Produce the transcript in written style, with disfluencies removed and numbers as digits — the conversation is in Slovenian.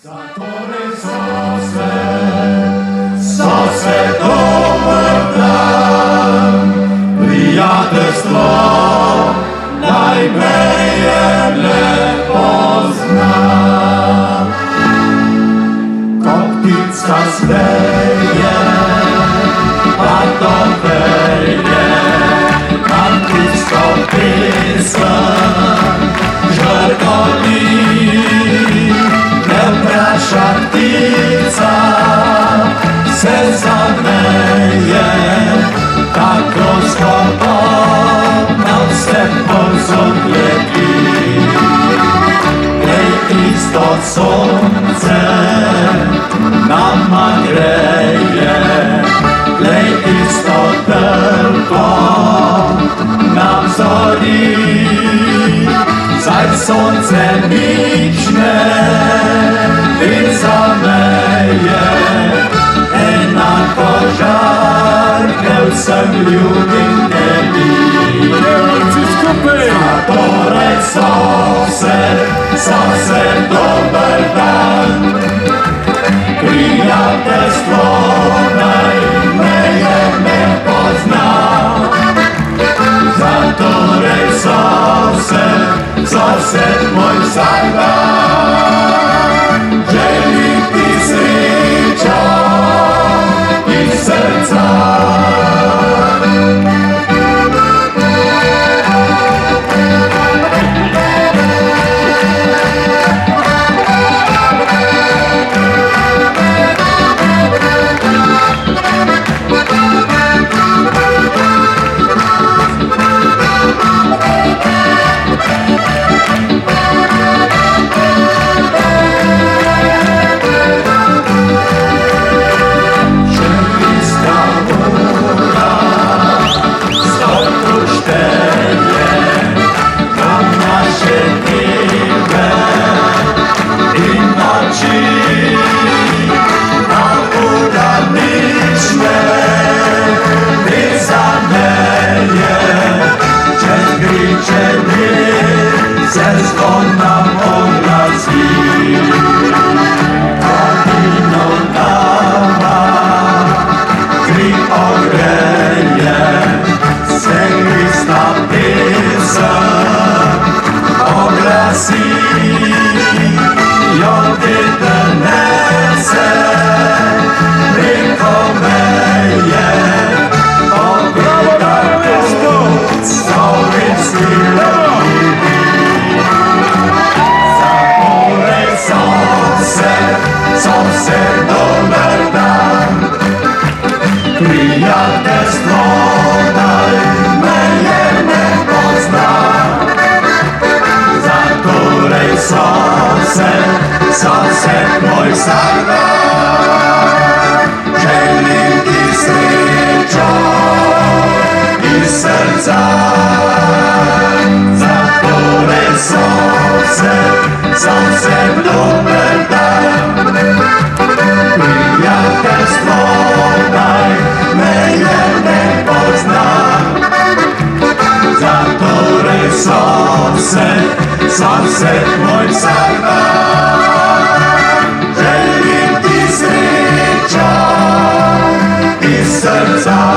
Zatvory sose dobar dan, prijateljstvo najmeje pozna. Ko ptica sveje, pa to veje, antičko pisam, žrtoli. Naša ptica se zameje, tako slobodno se pozobljeti. Glej, isto sunce nama greje, glej, isto drvo nam zori. Zaj sunce nične zameje, enako žarke vsem ljubim tebi. Zatore sose dober dan, prijateljstvo najmeje ne pozna. Zatore sose moj sajban, želim ti sreća iz srca. Prijateljstvo najmeje ne pozna. Zatorej sose moj sajban, želim ti srećo iz srca. Zatorej sose dober dan, prijateljstvo najmeje ne pozna. Zatore sose moj sajban, želim ti sreća iz srca.